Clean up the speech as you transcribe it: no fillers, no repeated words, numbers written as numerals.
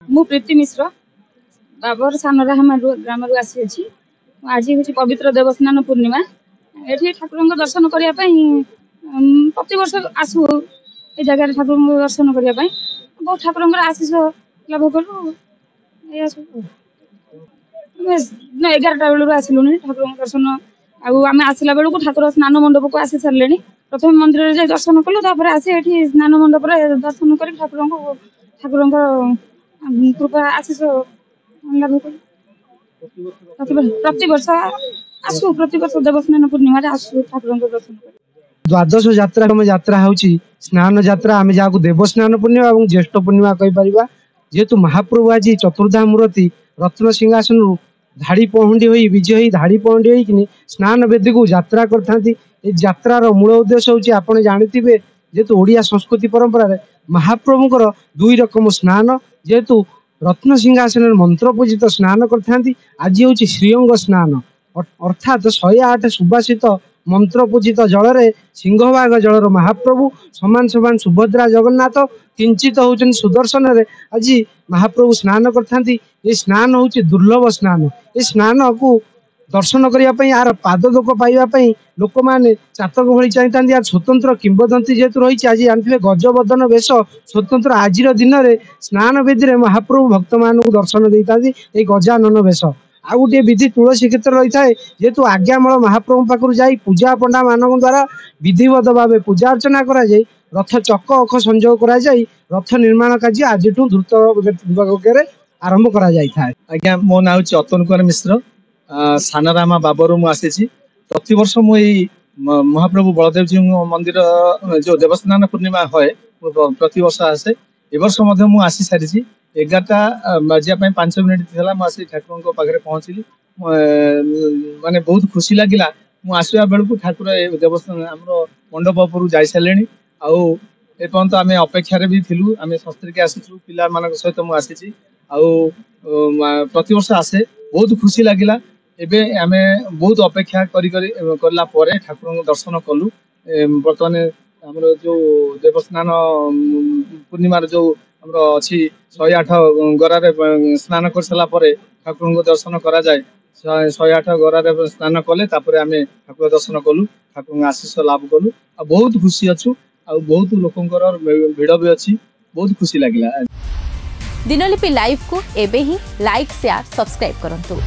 मु प्रीति मिश्र बाबर सानराहामा ग्राम आसी आज हूँ पवित्र देवस्नान पूर्णिमा ये ठाकुर दर्शन करने प्रत वर्ष आसू ये जगह ठाकुर दर्शन करने बहुत ठाकुर आशीष लाभ कलु 11टा बेलू आसलुनि ठाकुर दर्शन आम आसला बेलू ठाकुर स्नान मंडप को आसी सारे प्रथम मंदिर जाए दर्शन कलु आसी ये स्नान मंडप दर्शन कर ठाकुर कृपा आशीष लाभ कलु प्रत वर्ष आसू प्रत वर्ष देवस्नान पूर्णिमा आसू ठाकुर दर्शन कर द्वादश यात्रा हूँ स्नान यात्रा आम जहाँ देवस्नान पूर्णिमा और ज्येष्ठ पूर्णिमा कहीपर जेहेतु महाप्रभु आज चतुर्धा मूर्ति रत्न सिंहासन धाड़ी पहुंडी हो विजय धाड़ी पहुंडी होनी स्नान वेदी को यात्रा कर मूल उद्देश्य हूँ आपड़ जानते जेहेतु ओडिया संस्कृति परंपरा महाप्रभुकर दुई रकम स्नान जेहेतु रत्न सिंहासन मंत्र पूजित स्नान करती आज हूँ श्रीअंग स्नान अर्थात 108 सुबासित मंत्र पूजित जल सिंहभाग जलर महाप्रभु समान समान सुभद्रा जगन्नाथ किंचित होचन सुदर्शन रे आज महाप्रभु स्नान करथांती। ये स्नान हूँ दुर्लभ स्नान। ये स्नान को दर्शन करने यार पाददोक पाइबापी लोक मैंने चातक भली चाहिए यार स्वतंत्र किंवदंती जेहेतु रही आज जानते गजबदन वेश स्वतंत्र आज दिन में स्नान विधि में महाप्रभु भक्त मान दर्शन देता गजानन वेश आ गोटे विधि तुलसी क्षेत्र रही है जेहेतु आज्ञामल महाप्रभु पाखु जाई पूजा पंडा मान द्वारा विधिवत भाव पूजा अर्चना करा जाए रथ चक अख संजोग करा जाए रथ निर्माण कार्य आज द्रुत वेगे आरंभ करा जाए। आज्ञा मो ना हूँ अतन कुमार मिश्र सानरामा बाबर मु आसी प्रति वर्ष मुझे महाप्रभु बलदेव जी मंदिर जो देवस्नान पूर्णिमा है प्रति वर्ष आसे ए वर्ष मुझे आसी सारी 11टा बाजिया 5 मिनिट थी मुझे ठाकुर पाखे पहुँचली माने बहुत खुशी लगिला मुझा बेलू ठाकुर देवस्थान आम मंडप उपर जा सारे आपर्यंत आम अपेक्षार भी थिलु आम संस्था आसीचु पिला सहित मुझे प्रति वर्ष आसे बहुत खुशी लगिला एबे आमे बहुत अपेक्षा करला परे ठाकुर दर्शन कलु बर्तमान हमर जो देवस्नान पूर्णिमा जो हमर अछि 108 गरारे स्नान कर सला परे ठाकुर दर्शन करा जाय 108 गरारे स्नान कले तापरे आमे ठाकुर दर्शन कलु ठाकुर आशीष लाभ कलु आ बहुत खुशी अछु आ बहुत लोकंकर भिड़ भी अछि बहुत खुशी लागिला। दिनलिपि लाइव को एबे ही लाइक शेयर सब्सक्राइब करंतु।